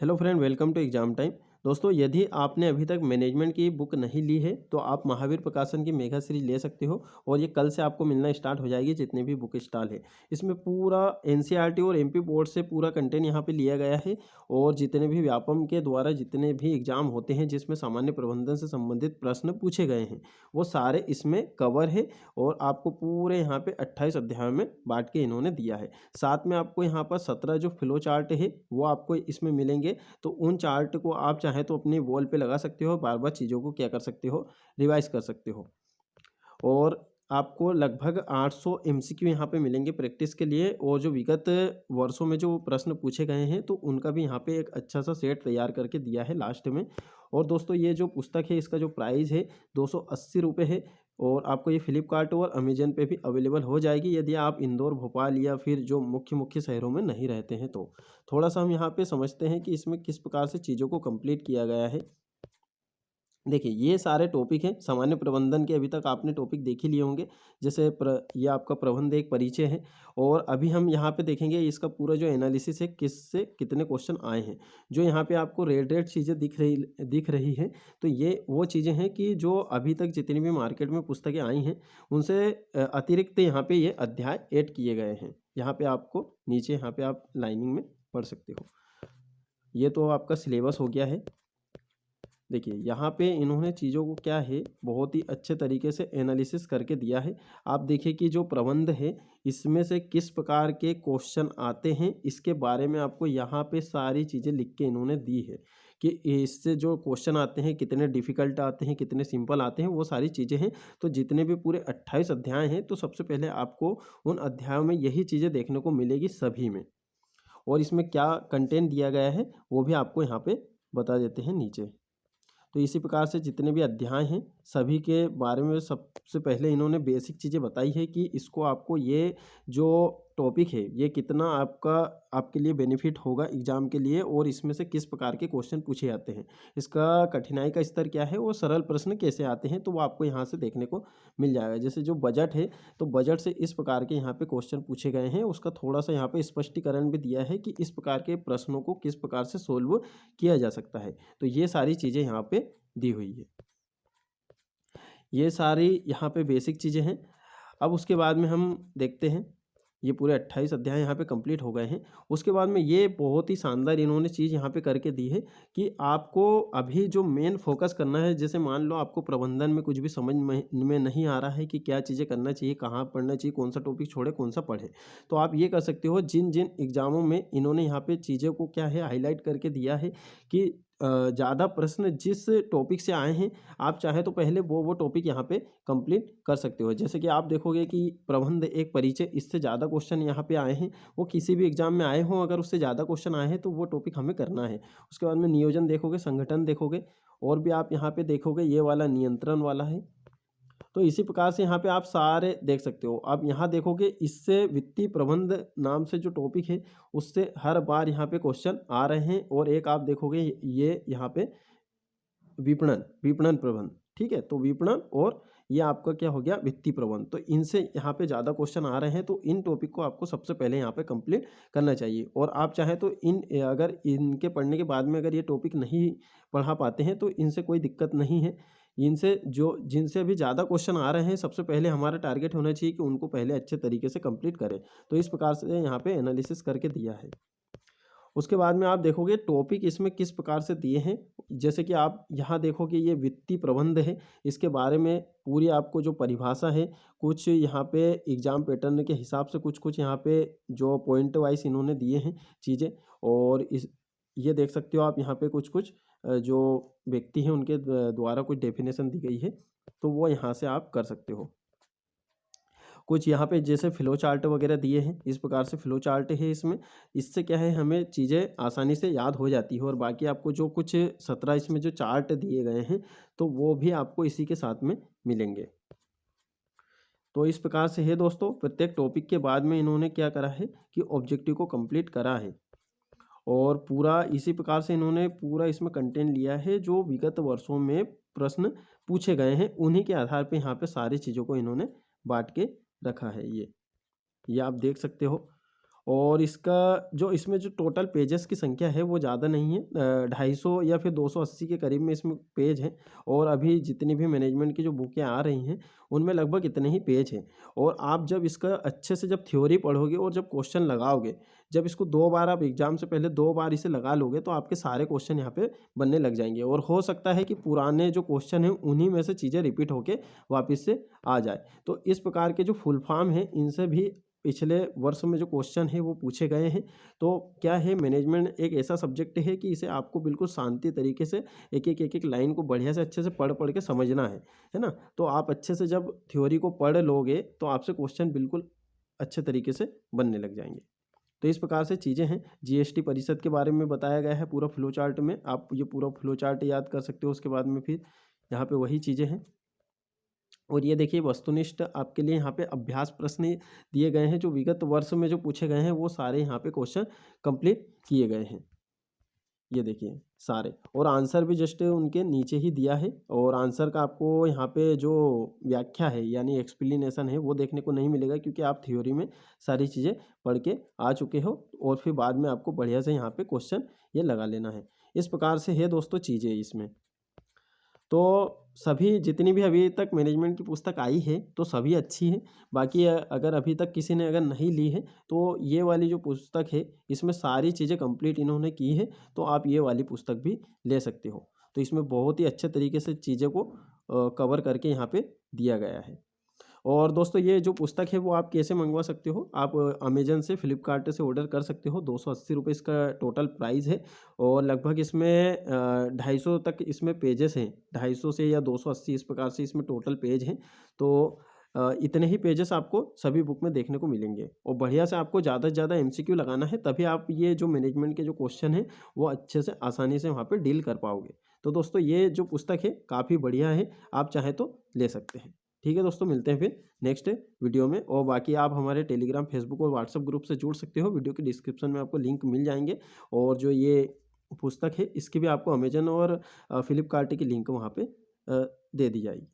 Hello friend, welcome to exam time. दोस्तों, यदि आपने अभी तक मैनेजमेंट की बुक नहीं ली है तो आप महावीर प्रकाशन की मेगा सीरीज ले सकते हो और ये कल से आपको मिलना स्टार्ट हो जाएगी जितने भी बुक स्टॉल है। इसमें पूरा एनसीईआरटी और एमपी बोर्ड से पूरा कंटेंट यहाँ पे लिया गया है और जितने भी व्यापम के द्वारा जितने भी एग्जाम होते हैं जिसमें सामान्य प्रबंधन से संबंधित प्रश्न पूछे गए हैं वो सारे इसमें कवर है और आपको पूरे यहाँ पे 28 अध्यायों में बांट के इन्होंने दिया है। साथ में आपको यहाँ पर 17 जो फ्लो चार्ट है वो आपको इसमें मिलेंगे। तो उन चार्ट को आप चाहे तो अपने वॉल पे लगा सकते हो, बार बार चीज़ों को क्या कर सकते हो, रिवाइज कर सकते हो। और आपको लगभग 800 एमसीक्यू यहाँ पे मिलेंगे प्रैक्टिस के लिए और जो विगत वर्षों में जो प्रश्न पूछे गए हैं तो उनका भी यहाँ पे एक अच्छा सा सेट तैयार करके दिया है लास्ट में। और दोस्तों, ये जो पुस्तक है इसका जो प्राइस है 280 रुपये है और आपको ये फ्लिपकार्ट और अमेजन पे भी अवेलेबल हो जाएगी यदि आप इंदौर, भोपाल या फिर जो मुख्य मुख्य शहरों में नहीं रहते हैं। तो थोड़ा सा हम यहाँ पे समझते हैं कि इसमें किस प्रकार से चीज़ों को कंप्लीट किया गया है। देखिए, ये सारे टॉपिक हैं सामान्य प्रबंधन के, अभी तक आपने टॉपिक देख ही लिए होंगे। जैसे ये आपका प्रबंध एक परिचय है और अभी हम यहाँ पे देखेंगे इसका पूरा जो एनालिसिस है किससे कितने क्वेश्चन आए हैं। जो यहाँ पे आपको रेड रेड चीज़ें दिख रही हैं तो ये वो चीज़ें हैं कि जो अभी तक जितनी भी मार्केट में पुस्तकें आई हैं उनसे अतिरिक्त यहाँ पे ये अध्याय ऐड किए गए हैं। यहाँ पे आपको नीचे यहाँ पे आप लाइनिंग में पढ़ सकते हो। ये तो आपका सिलेबस हो गया है। देखिए, यहाँ पे इन्होंने चीज़ों को क्या है बहुत ही अच्छे तरीके से एनालिसिस करके दिया है। आप देखिए कि जो प्रबंध है इसमें से किस प्रकार के क्वेश्चन आते हैं इसके बारे में आपको यहाँ पे सारी चीज़ें लिख के इन्होंने दी है कि इससे जो क्वेश्चन आते हैं कितने डिफ़िकल्ट आते हैं, कितने सिंपल आते हैं, वो सारी चीज़ें हैं। तो जितने भी पूरे 28 अध्याय हैं तो सबसे पहले आपको उन अध्यायों में यही चीज़ें देखने को मिलेगी सभी में। और इसमें क्या कंटेंट दिया गया है वो भी आपको यहाँ पे बता देते हैं नीचे। तो इसी प्रकार से जितने भी अध्याय हैं सभी के बारे में सबसे पहले इन्होंने बेसिक चीज़ें बताई है कि इसको आपको ये जो टॉपिक है ये कितना आपके लिए बेनिफिट होगा एग्जाम के लिए और इसमें से किस प्रकार के क्वेश्चन पूछे जाते हैं, इसका कठिनाई का स्तर क्या है और सरल प्रश्न कैसे आते हैं, तो वो आपको यहाँ से देखने को मिल जाएगा। जैसे जो बजट है तो बजट से इस प्रकार के यहाँ पे क्वेश्चन पूछे गए हैं, उसका थोड़ा सा यहाँ पे स्पष्टीकरण भी दिया है कि इस प्रकार के प्रश्नों को किस प्रकार से सोल्व किया जा सकता है। तो ये सारी चीज़ें यहाँ पे दी हुई है। ये सारी यहाँ पे बेसिक चीज़ें हैं। अब उसके बाद में हम देखते हैं ये पूरे 28 अध्याय यहाँ पे कंप्लीट हो गए हैं। उसके बाद में ये बहुत ही शानदार इन्होंने चीज़ यहाँ पे करके दी है कि आपको अभी जो मेन फोकस करना है, जैसे मान लो आपको प्रबंधन में कुछ भी समझ में नहीं आ रहा है कि क्या चीज़ें करना चाहिए, कहाँ पढ़ना चाहिए, कौन सा टॉपिक छोड़े कौन सा पढ़े, तो आप ये कर सकते हो। जिन जिन एग्ज़ामों में इन्होंने यहाँ पे चीज़ों को क्या है हाईलाइट करके दिया है कि ज़्यादा प्रश्न जिस टॉपिक से आए हैं आप चाहे तो पहले वो टॉपिक यहाँ पे कंप्लीट कर सकते हो। जैसे कि आप देखोगे कि प्रबंध एक परिचय, इससे ज़्यादा क्वेश्चन यहाँ पे आए हैं, वो किसी भी एग्जाम में आए हों, अगर उससे ज़्यादा क्वेश्चन आए हैं तो वो टॉपिक हमें करना है। उसके बाद में नियोजन देखोगे, संगठन देखोगे और भी आप यहाँ पे देखोगे ये वाला नियंत्रण वाला है। तो इसी प्रकार से यहाँ पे आप सारे देख सकते हो। अब यहाँ देखोगे इससे वित्तीय प्रबंध नाम से जो टॉपिक है उससे हर बार यहाँ पे क्वेश्चन आ रहे हैं। और एक आप देखोगे ये यहाँ पे विपणन विपणन प्रबंध, ठीक है, तो विपणन और ये आपका क्या हो गया वित्तीय प्रबंध, तो इनसे यहाँ पे ज़्यादा क्वेश्चन आ रहे हैं। तो इन टॉपिक को आपको सबसे पहले यहाँ पे कंप्लीट करना चाहिए। और आप चाहें तो अगर इनके पढ़ने के बाद में अगर ये टॉपिक नहीं पढ़ा पाते हैं तो इनसे कोई दिक्कत नहीं है। इनसे जो जिनसे अभी ज़्यादा क्वेश्चन आ रहे हैं सबसे पहले हमारा टारगेट होना चाहिए कि उनको पहले अच्छे तरीके से कंप्लीट करें। तो इस प्रकार से यहाँ पे एनालिसिस करके दिया है। उसके बाद में आप देखोगे टॉपिक इसमें किस प्रकार से दिए हैं। जैसे कि आप यहाँ देखोगे ये वित्तीय प्रबंध है, इसके बारे में पूरी आपको जो परिभाषा है, कुछ यहाँ पे एग्जाम पैटर्न के हिसाब से कुछ कुछ यहाँ पे जो पॉइंट वाइज इन्होंने दिए हैं चीज़ें। और इस ये देख सकते हो आप यहाँ पे कुछ कुछ जो व्यक्ति हैं उनके द्वारा कुछ डेफिनेशन दी गई है, तो वो यहाँ से आप कर सकते हो। कुछ यहाँ पे जैसे फ्लो चार्ट वगैरह दिए हैं, इस प्रकार से फ्लो चार्ट है इसमें। इससे क्या है हमें चीज़ें आसानी से याद हो जाती है। और बाकी आपको जो कुछ 17 इसमें जो चार्ट दिए गए हैं तो वो भी आपको इसी के साथ में मिलेंगे। तो इस प्रकार से है दोस्तों, प्रत्येक टॉपिक के बाद में इन्होंने क्या करा है कि ऑब्जेक्टिव को कंप्लीट करा है। और पूरा इसी प्रकार से इन्होंने पूरा इसमें कंटेंट लिया है जो विगत वर्षों में प्रश्न पूछे गए हैं, उन्हीं के आधार पे यहाँ पे सारी चीज़ों को इन्होंने बांट के रखा है। ये आप देख सकते हो। और इसका जो इसमें जो टोटल पेजेस की संख्या है वो ज़्यादा नहीं है, 250 या फिर 280 के करीब में इसमें पेज हैं। और अभी जितनी भी मैनेजमेंट की जो बुकें आ रही हैं उनमें लगभग इतने ही पेज हैं। और आप जब इसका अच्छे से जब थ्योरी पढ़ोगे और जब क्वेश्चन लगाओगे, जब इसको 2 बार आप एग्ज़ाम से पहले 2 बार इसे लगा लोगे तो आपके सारे क्वेश्चन यहाँ पे बनने लग जाएंगे। और हो सकता है कि पुराने जो क्वेश्चन हैं उन्हीं में से चीज़ें रिपीट होके वापस से आ जाए। तो इस प्रकार के जो फुल फॉर्म हैं इनसे भी पिछले वर्ष में जो क्वेश्चन है वो पूछे गए हैं। तो क्या है, मैनेजमेंट एक ऐसा सब्जेक्ट है कि इसे आपको बिल्कुल शांति तरीके से एक एक लाइन को बढ़िया से अच्छे से पढ़ पढ़ के समझना है ना। तो आप अच्छे से जब थ्योरी को पढ़ लोगे तो आपसे क्वेश्चन बिल्कुल अच्छे तरीके से बनने लग जाएंगे। तो इस प्रकार से चीज़ें हैं। जीएसटी परिषद के बारे में बताया गया है पूरा फ्लो चार्ट में, आप ये पूरा फ्लो चार्ट याद कर सकते हो। उसके बाद में फिर यहाँ पे वही चीज़ें हैं। और ये देखिए वस्तुनिष्ठ आपके लिए यहाँ पे अभ्यास प्रश्न दिए गए हैं, जो विगत वर्ष में जो पूछे गए हैं वो सारे यहाँ पे क्वेश्चन कंप्लीट किए गए हैं। ये देखिए सारे, और आंसर भी जस्ट उनके नीचे ही दिया है। और आंसर का आपको यहाँ पे जो व्याख्या है यानी एक्सप्लेनेशन है वो देखने को नहीं मिलेगा, क्योंकि आप थ्योरी में सारी चीज़ें पढ़ के आ चुके हो और फिर बाद में आपको बढ़िया से यहाँ पे क्वेश्चन ये लगा लेना है। इस प्रकार से है दोस्तों चीज़ें इसमें। तो सभी जितनी भी अभी तक मैनेजमेंट की पुस्तक आई है तो सभी अच्छी है। बाकी अगर अभी तक किसी ने अगर नहीं ली है तो ये वाली जो पुस्तक है इसमें सारी चीज़ें कंप्लीट इन्होंने की है, तो आप ये वाली पुस्तक भी ले सकते हो। तो इसमें बहुत ही अच्छे तरीके से चीज़ें को कवर करके यहाँ पे दिया गया है। और दोस्तों ये जो पुस्तक है वो आप कैसे मंगवा सकते हो, आप अमेजन से, फ्लिपकार्ट से ऑर्डर कर सकते हो। 280 रुपये इसका टोटल प्राइस है। और लगभग इसमें 250 तक इसमें पेजेस हैं, 250 से या 280 इस प्रकार से इसमें टोटल पेज हैं। तो इतने ही पेजेस आपको सभी बुक में देखने को मिलेंगे। और बढ़िया से आपको ज़्यादा से ज़्यादा एमसीक्यू लगाना है, तभी आप ये जो मैनेजमेंट के जो क्वेश्चन हैं वो अच्छे से आसानी से वहाँ पर डील कर पाओगे। तो दोस्तों ये जो पुस्तक है काफ़ी बढ़िया है, आप चाहें तो ले सकते हैं। ठीक है दोस्तों, मिलते हैं फिर नेक्स्ट वीडियो में। और बाकी आप हमारे टेलीग्राम, फेसबुक और व्हाट्सएप ग्रुप से जुड़ सकते हो। वीडियो के डिस्क्रिप्शन में आपको लिंक मिल जाएंगे। और जो ये पुस्तक है इसकी भी आपको अमेजन और फ्लिपकार्ट की लिंक वहाँ पे दे दी जाएगी।